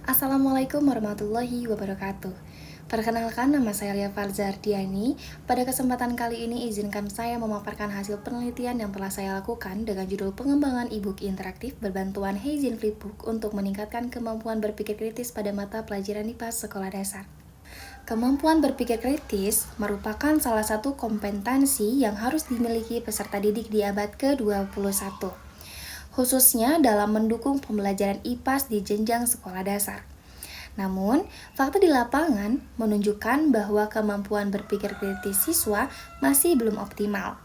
Assalamualaikum warahmatullahi wabarakatuh. Perkenalkan, nama saya Lia Farzardiani. Pada kesempatan kali ini izinkan saya memaparkan hasil penelitian yang telah saya lakukan dengan judul pengembangan e-book interaktif berbantuan Heijin Flipbook untuk meningkatkan kemampuan berpikir kritis pada mata pelajaran IPA sekolah dasar. Kemampuan berpikir kritis merupakan salah satu kompetensi yang harus dimiliki peserta didik di abad ke-21, khususnya dalam mendukung pembelajaran IPAS di jenjang sekolah dasar. Namun, fakta di lapangan menunjukkan bahwa kemampuan berpikir kritis siswa masih belum optimal.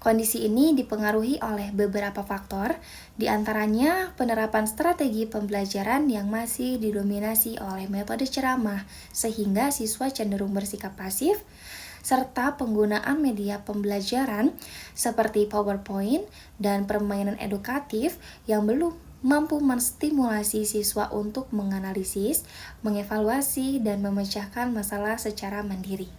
Kondisi ini dipengaruhi oleh beberapa faktor, di antaranya penerapan strategi pembelajaran yang masih didominasi oleh metode ceramah, sehingga siswa cenderung bersikap pasif, serta penggunaan media pembelajaran seperti PowerPoint dan permainan edukatif yang belum mampu menstimulasi siswa untuk menganalisis, mengevaluasi, dan memecahkan masalah secara mandiri.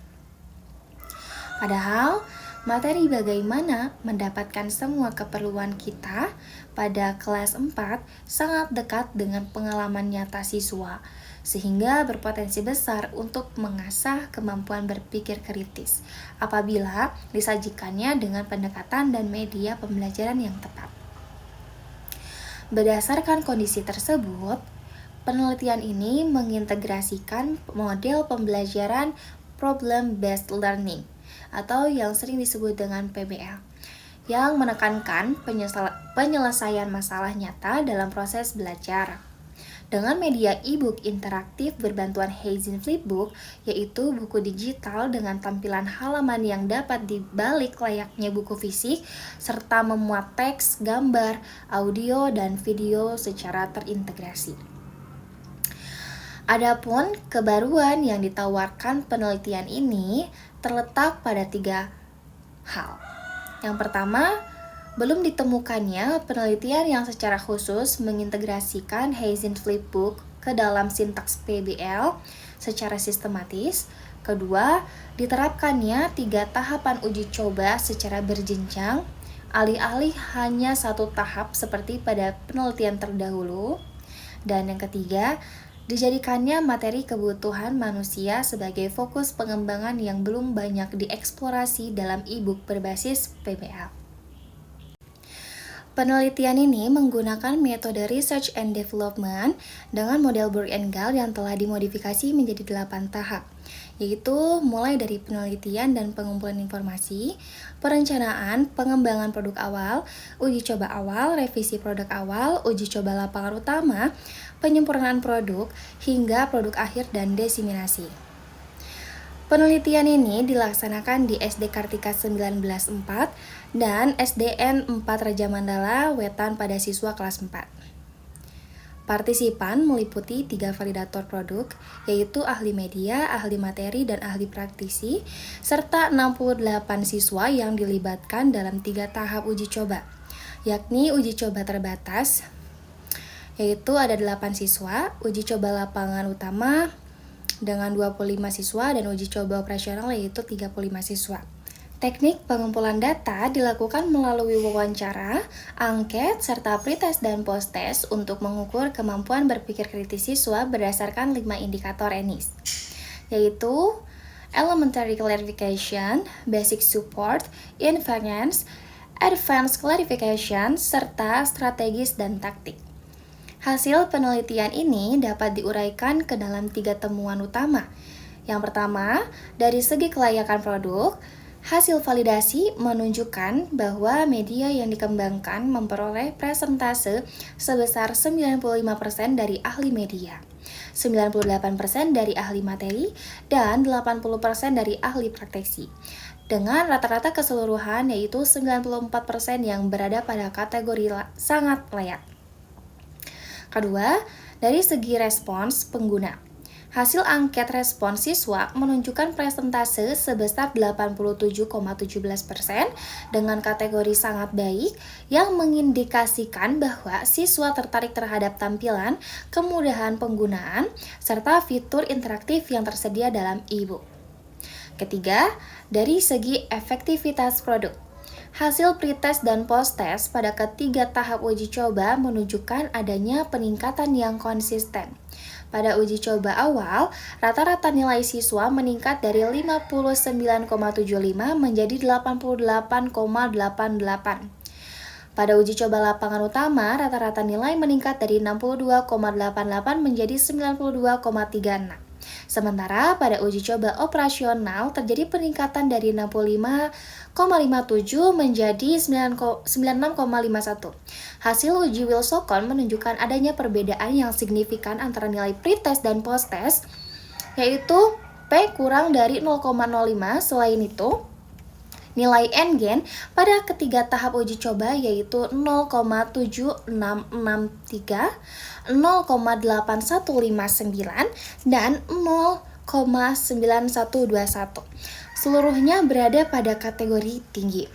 Padahal, materi bagaimana mendapatkan semua keperluan kita pada kelas 4 sangat dekat dengan pengalaman nyata siswa, sehingga berpotensi besar untuk mengasah kemampuan berpikir kritis apabila disajikannya dengan pendekatan dan media pembelajaran yang tepat. Berdasarkan kondisi tersebut, penelitian ini mengintegrasikan model pembelajaran problem-based learning atau yang sering disebut dengan PBL, yang menekankan penyelesaian masalah nyata dalam proses belajar. Dengan media e-book interaktif berbantuan Heijin Flipbook, yaitu buku digital dengan tampilan halaman yang dapat dibalik layaknya buku fisik, serta memuat teks, gambar, audio, dan video secara terintegrasi. Adapun kebaruan yang ditawarkan penelitian ini terletak pada 3 hal. Yang pertama, belum ditemukannya penelitian yang secara khusus mengintegrasikan Heijin Flipbook ke dalam sintaks PBL secara sistematis. Kedua, diterapkannya 3 tahapan uji coba secara berjenjang, alih-alih hanya 1 tahap seperti pada penelitian terdahulu. Dan yang ketiga, dijadikannya materi kebutuhan manusia sebagai fokus pengembangan yang belum banyak dieksplorasi dalam e-book berbasis PBL. Penelitian ini menggunakan metode Research and Development dengan model Borg and Gal yang telah dimodifikasi menjadi 8 tahap, yaitu mulai dari penelitian dan pengumpulan informasi, perencanaan, pengembangan produk awal, uji coba awal, revisi produk awal, uji coba lapangan utama, penyempurnaan produk, hingga produk akhir dan diseminasi. Penelitian ini dilaksanakan di SD Kartika 194 dan SDN 4 Raja Mandala, Wetan pada siswa kelas 4. Partisipan meliputi 3 validator produk, yaitu ahli media, ahli materi, dan ahli praktisi, serta 68 siswa yang dilibatkan dalam 3 tahap uji coba, yakni uji coba terbatas, yaitu ada 8 siswa, uji coba lapangan utama dengan 25 siswa, dan uji coba operasional yaitu 35 siswa. Teknik pengumpulan data dilakukan melalui wawancara, angket, serta pretest dan posttest untuk mengukur kemampuan berpikir kritis siswa berdasarkan 5 indikator ENIS, yaitu Elementary Clarification, Basic Support, Inference, Advanced Clarification, serta Strategis dan Taktik. Hasil penelitian ini dapat diuraikan ke dalam 3 temuan utama. Yang pertama, dari segi kelayakan produk, hasil validasi menunjukkan bahwa media yang dikembangkan memperoleh presentase sebesar 95% dari ahli media, 98% dari ahli materi, dan 80% dari ahli praktisi, dengan rata-rata keseluruhan yaitu 94% yang berada pada kategori sangat layak. Kedua, dari segi respons pengguna, hasil angket respons siswa menunjukkan presentase sebesar 87,17% dengan kategori sangat baik yang mengindikasikan bahwa siswa tertarik terhadap tampilan, kemudahan penggunaan, serta fitur interaktif yang tersedia dalam e-book. Ketiga, dari segi efektivitas produk, Hasil pretest dan posttest pada ketiga tahap uji coba menunjukkan adanya peningkatan yang konsisten. Pada uji coba awal, rata-rata nilai siswa meningkat dari 59,75 menjadi 88,88. Pada uji coba lapangan utama, rata-rata nilai meningkat dari 62,88 menjadi 92,36. Sementara pada uji coba operasional terjadi peningkatan dari 65,57 menjadi 96,51. Hasil uji Wilsonson menunjukkan adanya perbedaan yang signifikan antara nilai pretest dan posttest, yaitu P kurang dari 0,05. Selain itu, nilai N-gen pada ketiga tahap uji coba yaitu 0,7663, 0,8159, dan 0,9121. Seluruhnya berada pada kategori tinggi.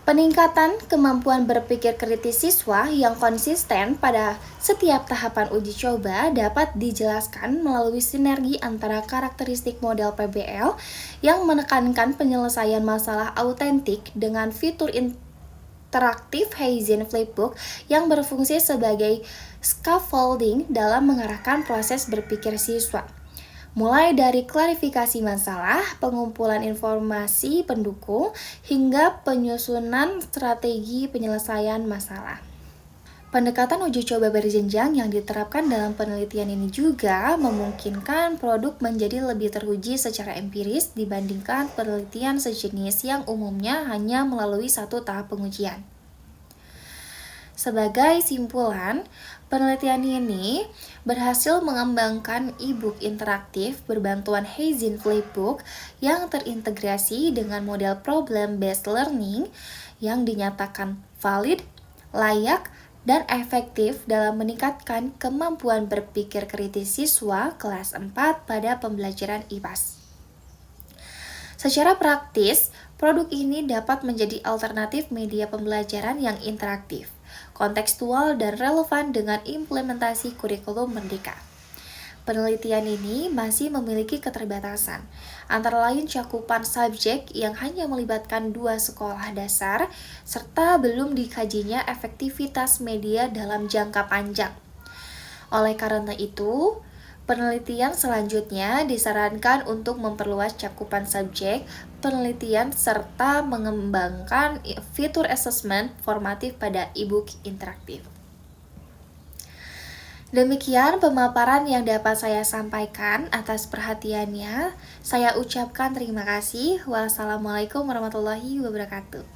Peningkatan kemampuan berpikir kritis siswa yang konsisten pada setiap tahapan uji coba dapat dijelaskan melalui sinergi antara karakteristik model PBL yang menekankan penyelesaian masalah autentik dengan fitur interaktif Heizen Flipbook yang berfungsi sebagai scaffolding dalam mengarahkan proses berpikir siswa. Mulai dari klarifikasi masalah, pengumpulan informasi pendukung, hingga penyusunan strategi penyelesaian masalah. Pendekatan uji coba berjenjang yang diterapkan dalam penelitian ini juga memungkinkan produk menjadi lebih teruji secara empiris dibandingkan penelitian sejenis yang umumnya hanya melalui satu tahap pengujian. Sebagai simpulan, penelitian ini berhasil mengembangkan e-book interaktif berbantuan Heizen Flipbook yang terintegrasi dengan model problem-based learning yang dinyatakan valid, layak, dan efektif dalam meningkatkan kemampuan berpikir kritis siswa kelas 4 pada pembelajaran IPAS. Secara praktis, produk ini dapat menjadi alternatif media pembelajaran yang interaktif, kontekstual, dan relevan dengan implementasi kurikulum merdeka. Penelitian ini masih memiliki keterbatasan, antara lain cakupan subjek yang hanya melibatkan 2 sekolah dasar, serta belum dikajinya efektivitas media dalam jangka panjang. Oleh karena itu, penelitian selanjutnya disarankan untuk memperluas cakupan subjek penelitian serta mengembangkan fitur assessment formatif pada e-book interaktif. Demikian pemaparan yang dapat saya sampaikan. Atas perhatiannya, saya ucapkan terima kasih. Wassalamualaikum warahmatullahi wabarakatuh.